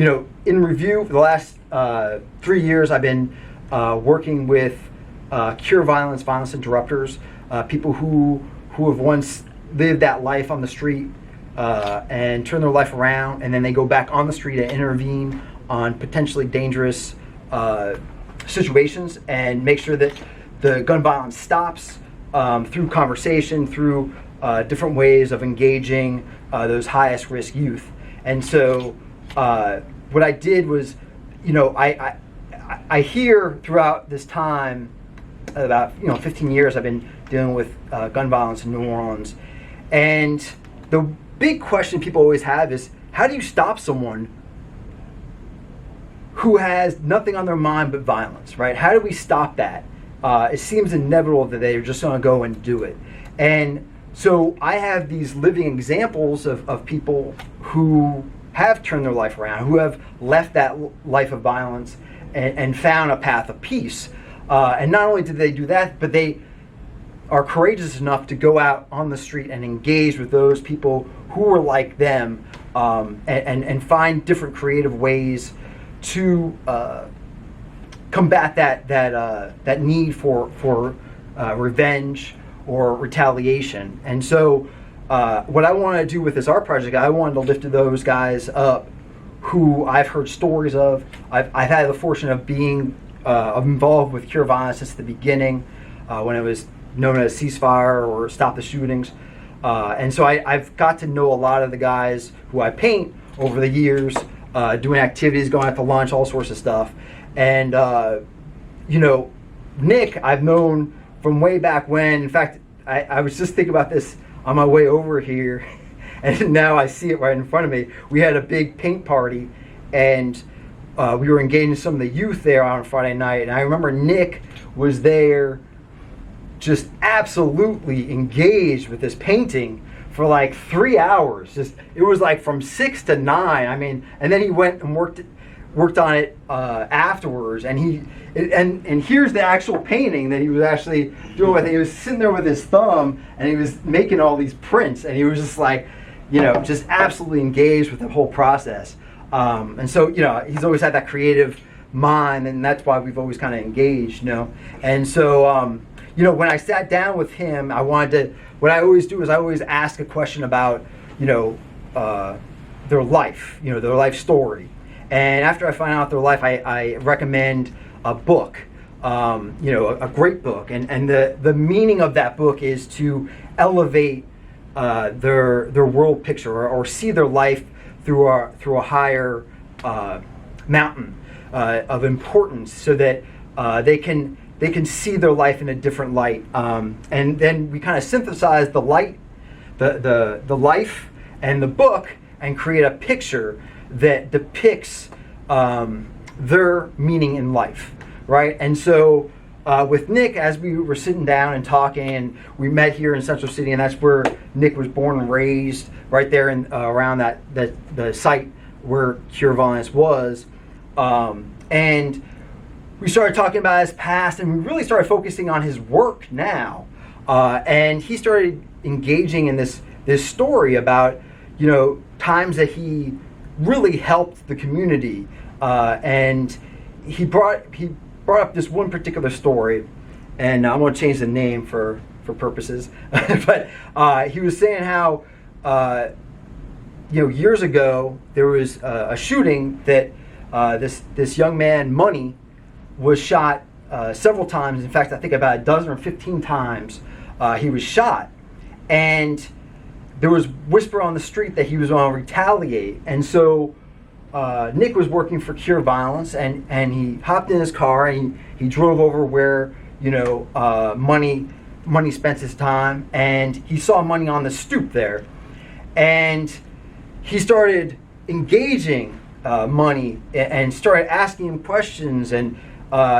in review, for the last 3 years, I've been working with cure violence, violence interrupters, people who have once lived that life on the street and turn their life around, and then they go back on the street and intervene on potentially dangerous situations and make sure that the gun violence stops through conversation, through different ways of engaging those highest risk youth. And so what I did was, I hear throughout this time, about 15 years I've been dealing with gun violence in New Orleans, and the big question people always have is, how do you stop someone who has nothing on their mind but violence, right? How do we stop that? It seems inevitable that they're just going to go and do it. And so I have these living examples of people who have turned their life around, who have left that life of violence and found a path of peace. And not only did they do that, but they are courageous enough to go out on the street and engage with those people who were like them, and find different creative ways to combat that need for revenge or retaliation. And so what I want to do with this art project, I wanted to lift those guys up who I've heard stories of. I've had the fortune of being involved with Cure Violence since the beginning, when it was known as Ceasefire or Stop the Shootings. And so I've got to know a lot of the guys who I paint over the years, doing activities, going out to lunch, all sorts of stuff. And, Nick, I've known from way back when. In fact, I was just thinking about this on my way over here, and now I see it right in front of me. We had a big paint party, and we were engaging some of the youth there on Friday night. And I remember Nick was there just absolutely engaged with this painting for like 3 hours. It was like from 6 to 9. I mean, and then he went and worked on it afterwards. And and here's the actual painting that he was actually doing with it. He was sitting there with his thumb and he was making all these prints, and he was just like, just absolutely engaged with the whole process. And so, he's always had that creative mind, and that's why we've always kind of engaged, And so, when I sat down with him, what I always do is I always ask a question about, their life, their life story. And after I find out their life, I recommend a book, a great book. And the meaning of that book is to elevate their world picture, or see their life through a higher mountain of importance, so that they can see their life in a different light. And then we kind of synthesize the light, the life, and the book, and create a picture that depicts their meaning in life, right? And so with Nick, as we were sitting down and talking, and we met here in Central City, and that's where Nick was born and raised, right there in around the site where Cure Violence was, and we started talking about his past, and we really started focusing on his work now. And he started engaging in this story about, times that he really helped the community. And he brought up this one particular story, and I'm going to change the name for purposes. But he was saying how, years ago, there was a shooting that this young man, Money, was shot several times. In fact, I think about a dozen or 15 times he was shot. And there was whisper on the street that he was going to retaliate. And so Nick was working for Cure Violence, and he hopped in his car, and he drove over where Money spent his time, and he saw Money on the stoop there. And he started engaging Money and started asking him questions, and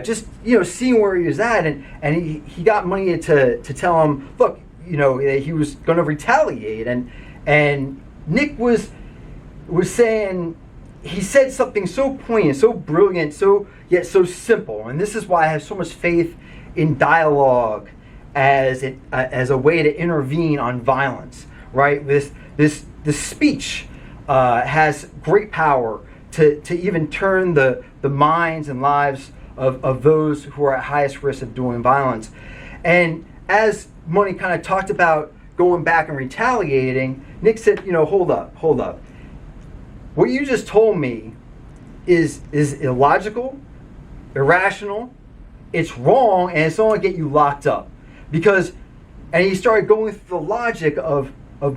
just seeing where he was at, and he got Money to tell him, look, he was going to retaliate, and Nick was saying, he said something so poignant, so brilliant, yet so simple. And this is why I have so much faith in dialogue as a way to intervene on violence, right? This speech has great power to even turn the minds and lives of those who are at highest risk of doing violence. And as Money kind of talked about going back and retaliating, Nick said, hold up. What you just told me is illogical, irrational, it's wrong, and it's only get you locked up. And he started going through the logic of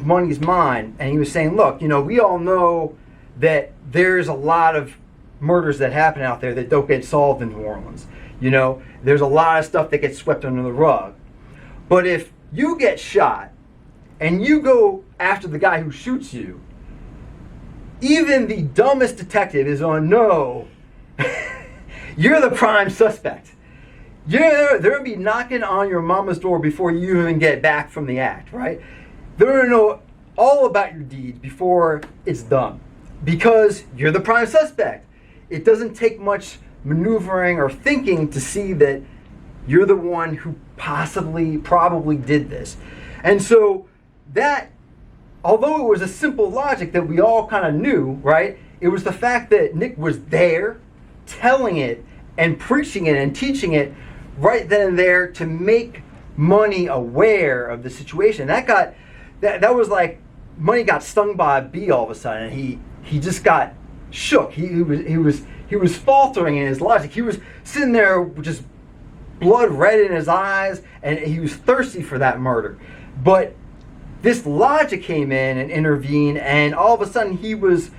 Money's mind, and he was saying, look, we all know that there's a lot of murders that happen out there that don't get solved in New Orleans. There's a lot of stuff that gets swept under the rug. But if you get shot and you go after the guy who shoots you, even the dumbest detective is on no, you're the prime suspect. They're going to be knocking on your mama's door before you even get back from the act, right? They're going to know all about your deeds before it's done because you're the prime suspect. It doesn't take much maneuvering or thinking to see that you're the one who probably did this. And so that, although it was a simple logic that we all kind of knew, right? It was the fact that Nick was there telling it and preaching it and teaching it right then and there to make Money aware of the situation. That was like Money got stung by a bee all of a sudden, and he just got shook. He was faltering in his logic. He was sitting there with just blood red in his eyes, and he was thirsty for that murder. But this logic came in and intervened, and all of a sudden he was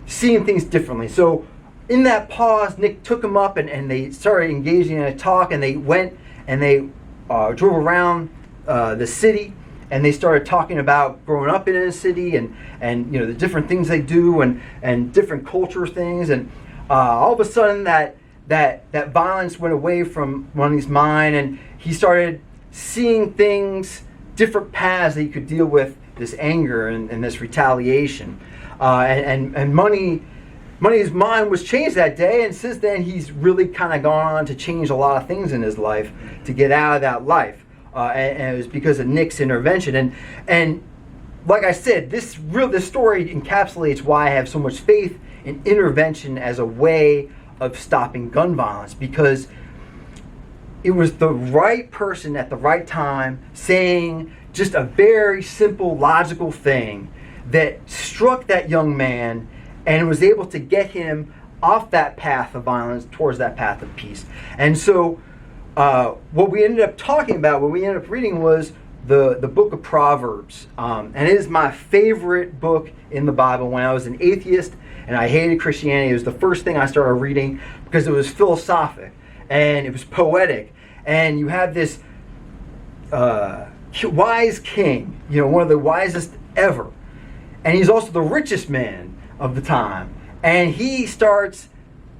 seeing things differently. So in that pause, Nick took him up, and they started engaging in a talk, and they went and they drove around the city, and they started talking about growing up in a city and the different things they do and different culture things. And all of a sudden that violence went away from Money's mind, and he started seeing things, different paths that he could deal with this anger and this retaliation. And Money's mind was changed that day, and since then he's really kind of gone on to change a lot of things in his life to get out of that life. And it was because of Nick's intervention. And like I said, this story encapsulates why I have so much faith in intervention as a way of stopping gun violence, because it was the right person at the right time saying just a very simple, logical thing that struck that young man and was able to get him off that path of violence towards that path of peace. And so what we ended up talking about, what we ended up reading was the book of Proverbs. And it is my favorite book in the Bible. When I was an atheist and I hated Christianity, it was the first thing I started reading because it was philosophic and it was poetic. And you have this wise king, one of the wisest ever. And he's also the richest man of the time. And he starts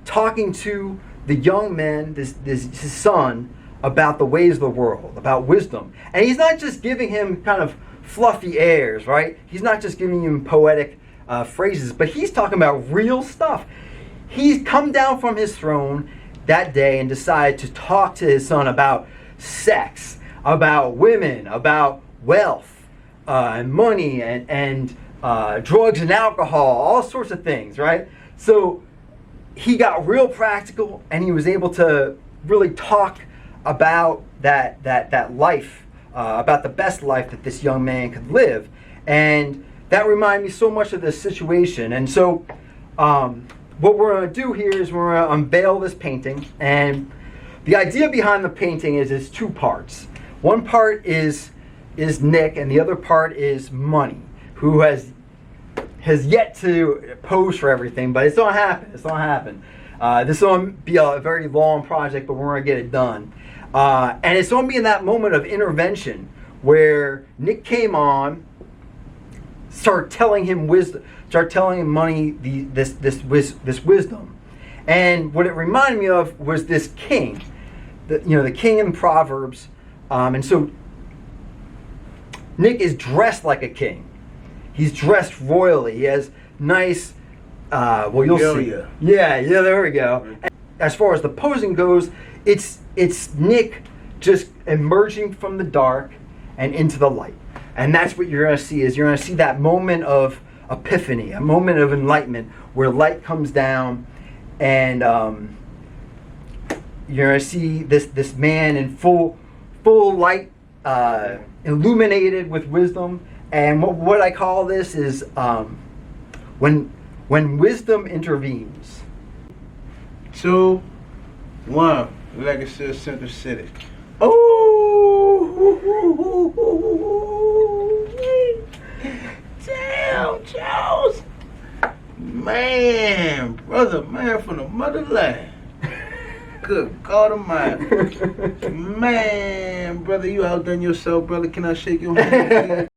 talking to the young men, his son, about the ways of the world, about wisdom. And he's not just giving him kind of fluffy airs, right? He's not just giving him poetic phrases, but he's talking about real stuff. He's come down from his throne that day and decided to talk to his son about sex, about women, about wealth and money and drugs and alcohol, all sorts of things, right? So he got real practical, and he was able to really talk about that life, about the best life that this young man could live. And that reminded me so much of this situation. And so what we're going to do here is we're going to unveil this painting. And the idea behind the painting is it's two parts. One part is Nick, and the other part is Money, who has yet to pose for everything, but it's going to happen. It's going to happen. This is going to be a very long project, but we're going to get it done. And it's going to be in that moment of intervention where Nick came on, started telling him wisdom, started telling him Money this wisdom. And what it reminded me of was this king, the king in Proverbs. And so Nick is dressed like a king. He's dressed royally. He has nice, you'll see. Yeah, there we go. And as far as the posing goes, it's Nick just emerging from the dark and into the light. And that's what you're going to see, is you're going to see that moment of epiphany, a moment of enlightenment where light comes down, and you're going to see this man in full light, illuminated with wisdom. And what I call this is when wisdom intervenes. 2, 1. Legacy of Central City. Oh, damn, Charles. Man, brother, man from the motherland. Good God Almighty. Man, brother, you outdone yourself, brother. Can I shake your hand?